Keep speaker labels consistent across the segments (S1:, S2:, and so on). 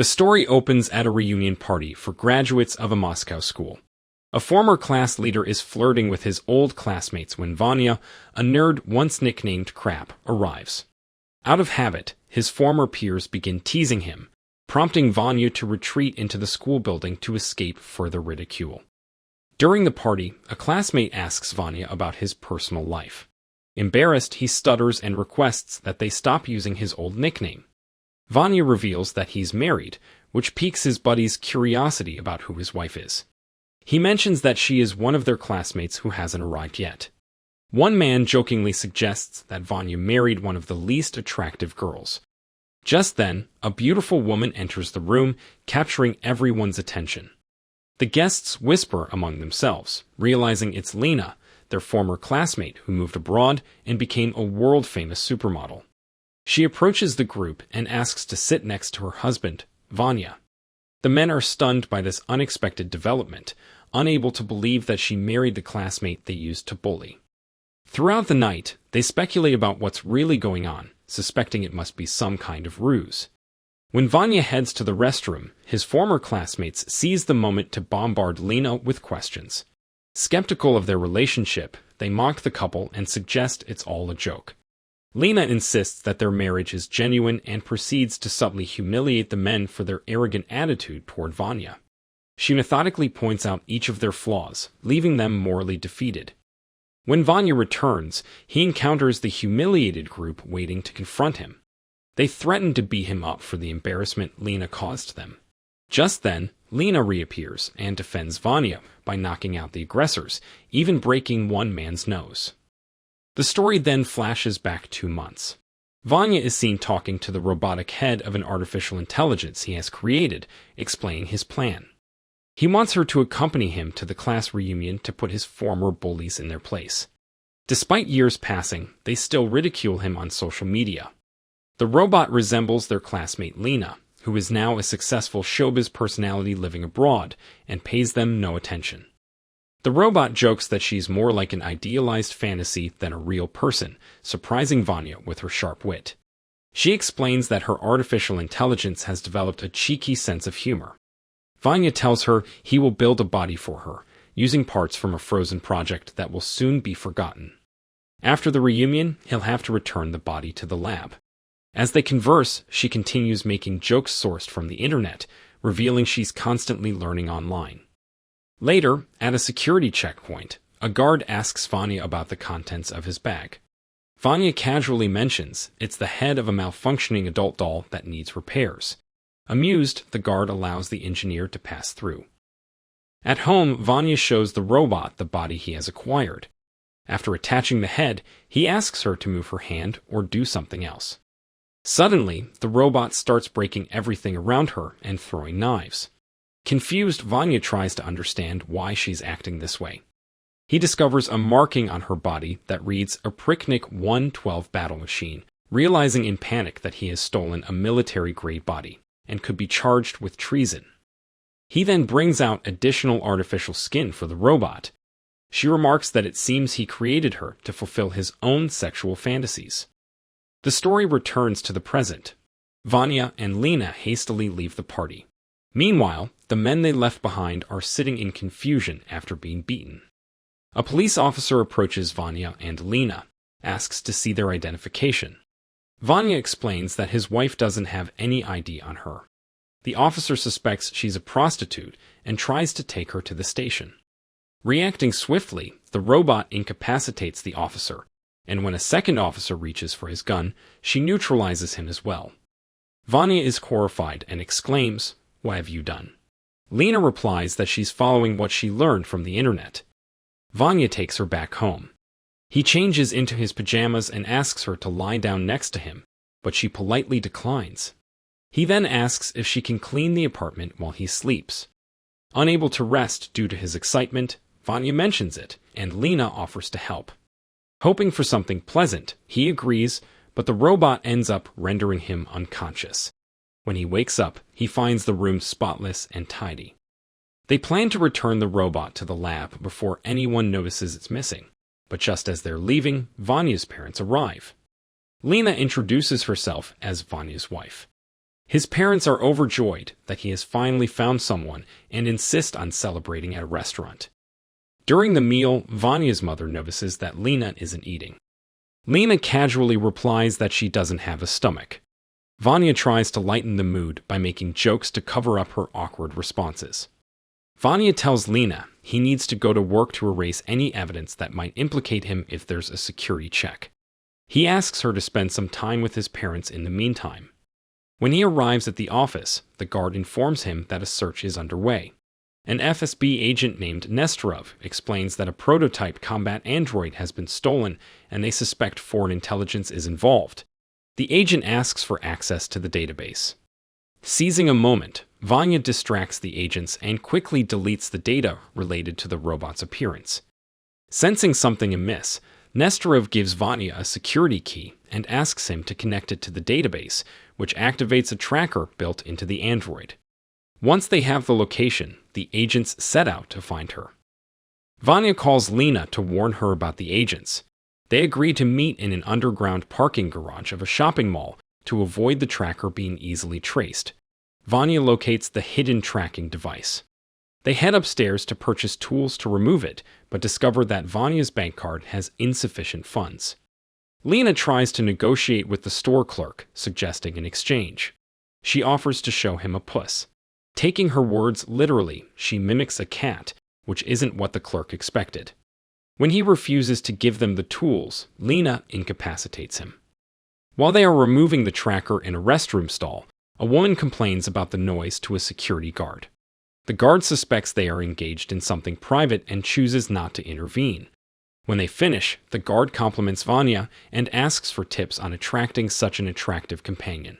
S1: The story opens at a reunion party for graduates of a Moscow school. A former class leader is flirting with his old classmates when Vanya, a nerd once nicknamed Crap, arrives. Out of habit, his former peers begin teasing him, prompting Vanya to retreat into the school building to escape further ridicule. During the party, a classmate asks Vanya about his personal life. Embarrassed, he stutters and requests that they stop using his old nickname. Vanya reveals that he's married, which piques his buddy's curiosity about who his wife is. He mentions that she is one of their classmates who hasn't arrived yet. One man jokingly suggests that Vanya married one of the least attractive girls. Just then, a beautiful woman enters the room, capturing everyone's attention. The guests whisper among themselves, realizing it's Lina, their former classmate who moved abroad and became a world-famous supermodel. She approaches the group and asks to sit next to her husband, Vanya. The men are stunned by this unexpected development, unable to believe that she married the classmate they used to bully. Throughout the night, they speculate about what's really going on, suspecting it must be some kind of ruse. When Vanya heads to the restroom, his former classmates seize the moment to bombard Lina with questions. Skeptical of their relationship, they mock the couple and suggest it's all a joke. Lina insists that their marriage is genuine and proceeds to subtly humiliate the men for their arrogant attitude toward Vanya. She methodically points out each of their flaws, leaving them morally defeated. When Vanya returns, he encounters the humiliated group waiting to confront him. They threaten to beat him up for the embarrassment Lina caused them. Just then, Lina reappears and defends Vanya by knocking out the aggressors, even breaking one man's nose. The story then flashes back 2 months. Vanya is seen talking to the robotic head of an artificial intelligence he has created, explaining his plan. He wants her to accompany him to the class reunion to put his former bullies in their place. Despite years passing, they still ridicule him on social media. The robot resembles their classmate Lina, who is now a successful showbiz personality living abroad, and pays them no attention. The robot jokes that she's more like an idealized fantasy than a real person, surprising Vanya with her sharp wit. She explains that her artificial intelligence has developed a cheeky sense of humor. Vanya tells her he will build a body for her, using parts from a frozen project that will soon be forgotten. After the reunion, he'll have to return the body to the lab. As they converse, she continues making jokes sourced from the internet, revealing she's constantly learning online. Later, at a security checkpoint, a guard asks Vanya about the contents of his bag. Vanya casually mentions it's the head of a malfunctioning adult doll that needs repairs. Amused, the guard allows the engineer to pass through. At home, Vanya shows the robot the body he has acquired. After attaching the head, he asks her to move her hand or do something else. Suddenly, the robot starts breaking everything around her and throwing knives. Confused, Vanya tries to understand why she's acting this way. He discovers a marking on her body that reads a Pricknik 112 battle machine, realizing in panic that he has stolen a military-grade body and could be charged with treason. He then brings out additional artificial skin for the robot. She remarks that it seems he created her to fulfill his own sexual fantasies. The story returns to the present. Vanya and Lina hastily leave the party. Meanwhile, the men they left behind are sitting in confusion after being beaten. A police officer approaches Vanya and Lina, asks to see their identification. Vanya explains that his wife doesn't have any ID on her. The officer suspects she's a prostitute and tries to take her to the station. Reacting swiftly, the robot incapacitates the officer, and when a second officer reaches for his gun, she neutralizes him as well. Vanya is horrified and exclaims, "What have you done?" Lina replies that she's following what she learned from the internet. Vanya takes her back home. He changes into his pajamas and asks her to lie down next to him, but she politely declines. He then asks if she can clean the apartment while he sleeps. Unable to rest due to his excitement, Vanya mentions it, and Lina offers to help. Hoping for something pleasant, he agrees, but the robot ends up rendering him unconscious. When he wakes up, he finds the room spotless and tidy. They plan to return the robot to the lab before anyone notices it's missing, but just as they're leaving, Vanya's parents arrive. Lina introduces herself as Vanya's wife. His parents are overjoyed that he has finally found someone and insist on celebrating at a restaurant. During the meal, Vanya's mother notices that Lina isn't eating. Lina casually replies that she doesn't have a stomach. Vanya tries to lighten the mood by making jokes to cover up her awkward responses. Vanya tells Lina he needs to go to work to erase any evidence that might implicate him if there's a security check. He asks her to spend some time with his parents in the meantime. When he arrives at the office, the guard informs him that a search is underway. An FSB agent named Nesterov explains that a prototype combat android has been stolen and they suspect foreign intelligence is involved. The agent asks for access to the database. Seizing a moment, Vanya distracts the agents and quickly deletes the data related to the robot's appearance. Sensing something amiss, Nesterov gives Vanya a security key and asks him to connect it to the database, which activates a tracker built into the android. Once they have the location, the agents set out to find her. Vanya calls Lina to warn her about the agents. They agree to meet in an underground parking garage of a shopping mall to avoid the tracker being easily traced. Vanya locates the hidden tracking device. They head upstairs to purchase tools to remove it, but discover that Vanya's bank card has insufficient funds. Lina tries to negotiate with the store clerk, suggesting an exchange. She offers to show him a puss. Taking her words literally, she mimics a cat, which isn't what the clerk expected. When he refuses to give them the tools, Lina incapacitates him. While they are removing the tracker in a restroom stall, a woman complains about the noise to a security guard. The guard suspects they are engaged in something private and chooses not to intervene. When they finish, the guard compliments Vanya and asks for tips on attracting such an attractive companion.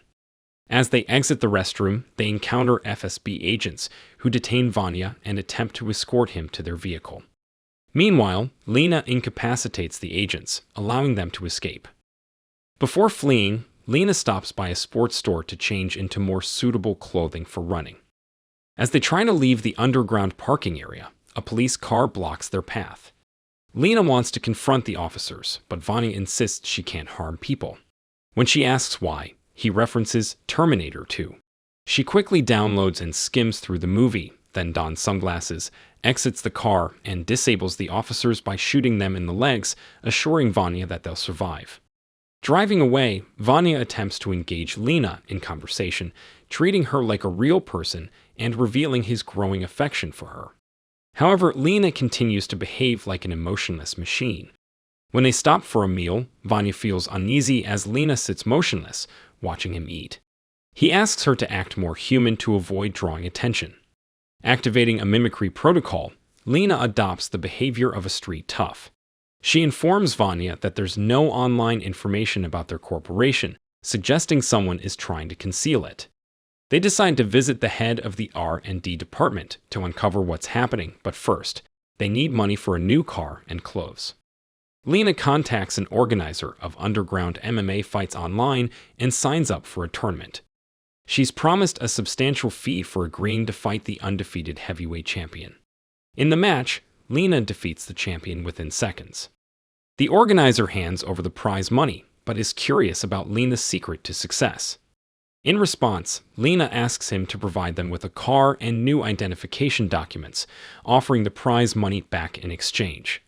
S1: As they exit the restroom, they encounter FSB agents who detain Vanya and attempt to escort him to their vehicle. Meanwhile, Lina incapacitates the agents, allowing them to escape. Before fleeing, Lina stops by a sports store to change into more suitable clothing for running. As they try to leave the underground parking area, a police car blocks their path. Lina wants to confront the officers, but Vanya insists she can't harm people. When she asks why, he references Terminator 2. She quickly downloads and skims through the movie, then dons sunglasses, exits the car, and disables the officers by shooting them in the legs, assuring Vanya that they'll survive. Driving away, Vanya attempts to engage Lina in conversation, treating her like a real person and revealing his growing affection for her. However, Lina continues to behave like an emotionless machine. When they stop for a meal, Vanya feels uneasy as Lina sits motionless, watching him eat. He asks her to act more human to avoid drawing attention. Activating a mimicry protocol, Lina adopts the behavior of a street tough. She informs Vanya that there's no online information about their corporation, suggesting someone is trying to conceal it. They decide to visit the head of the R&D department to uncover what's happening, but first, they need money for a new car and clothes. Lina contacts an organizer of underground MMA fights online and signs up for a tournament. She's promised a substantial fee for agreeing to fight the undefeated heavyweight champion. In the match, Lina defeats the champion within seconds. The organizer hands over the prize money, but is curious about Lina's secret to success. In response, Lina asks him to provide them with a car and new identification documents, offering the prize money back in exchange.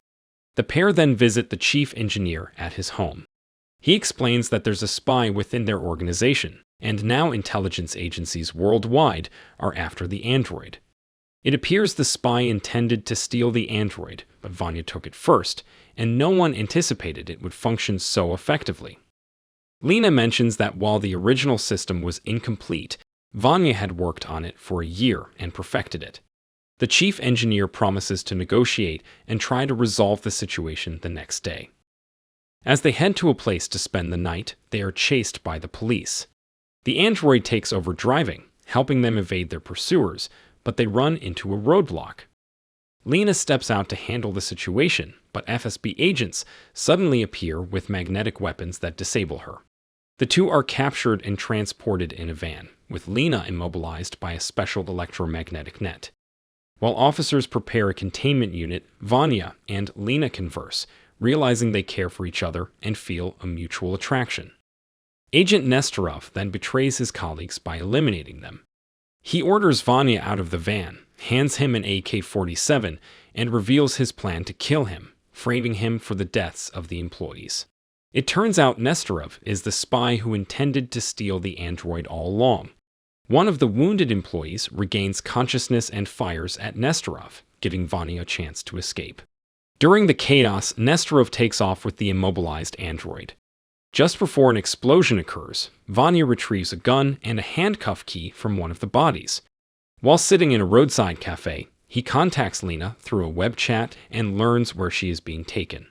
S1: The pair then visit the chief engineer at his home. He explains that there's a spy within their organization, and now intelligence agencies worldwide are after the android. It appears the spy intended to steal the android, but Vanya took it first, and no one anticipated it would function so effectively. Lina mentions that while the original system was incomplete, Vanya had worked on it for a year and perfected it. The chief engineer promises to negotiate and try to resolve the situation the next day. As they head to a place to spend the night, they are chased by the police. The android takes over driving, helping them evade their pursuers, but they run into a roadblock. Lina steps out to handle the situation, but FSB agents suddenly appear with magnetic weapons that disable her. The two are captured and transported in a van, with Lina immobilized by a special electromagnetic net. While officers prepare a containment unit, Vanya and Lina converse, realizing they care for each other and feel a mutual attraction. Agent Nesterov then betrays his colleagues by eliminating them. He orders Vanya out of the van, hands him an AK-47, and reveals his plan to kill him, framing him for the deaths of the employees. It turns out Nesterov is the spy who intended to steal the android all along. One of the wounded employees regains consciousness and fires at Nesterov, giving Vanya a chance to escape. During the chaos, Nesterov takes off with the immobilized android. Just before an explosion occurs, Vanya retrieves a gun and a handcuff key from one of the bodies. While sitting in a roadside cafe, he contacts Lina through a web chat and learns where she is being taken.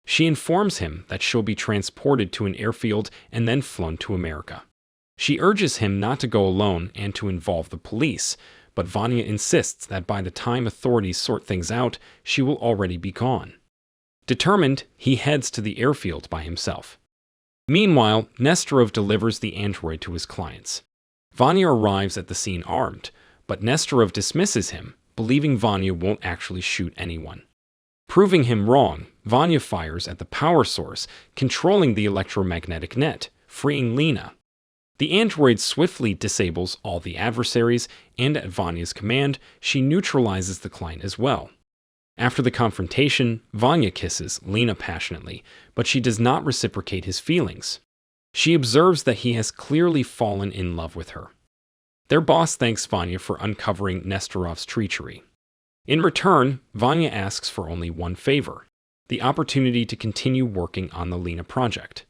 S1: She informs him that she'll be transported to an airfield and then flown to America. She urges him not to go alone and to involve the police, but Vanya insists that by the time authorities sort things out, she will already be gone. Determined, he heads to the airfield by himself. Meanwhile, Nesterov delivers the android to his clients. Vanya arrives at the scene armed, but Nesterov dismisses him, believing Vanya won't actually shoot anyone. Proving him wrong, Vanya fires at the power source, controlling the electromagnetic net, freeing Lina. The android swiftly disables all the adversaries, and at Vanya's command, she neutralizes the client as well. After the confrontation, Vanya kisses Lina passionately, but she does not reciprocate his feelings. She observes that he has clearly fallen in love with her. Their boss thanks Vanya for uncovering Nesterov's treachery. In return, Vanya asks for only one favor: the opportunity to continue working on the Lina project.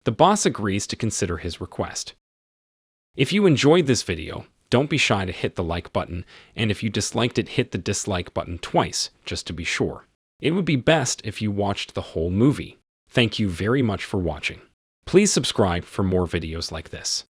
S1: The boss agrees to consider his request. If you enjoyed this video, don't be shy to hit the like button, and if you disliked it, hit the dislike button twice, just to be sure. It would be best if you watched the whole movie. Thank you very much for watching. Please subscribe for more videos like this.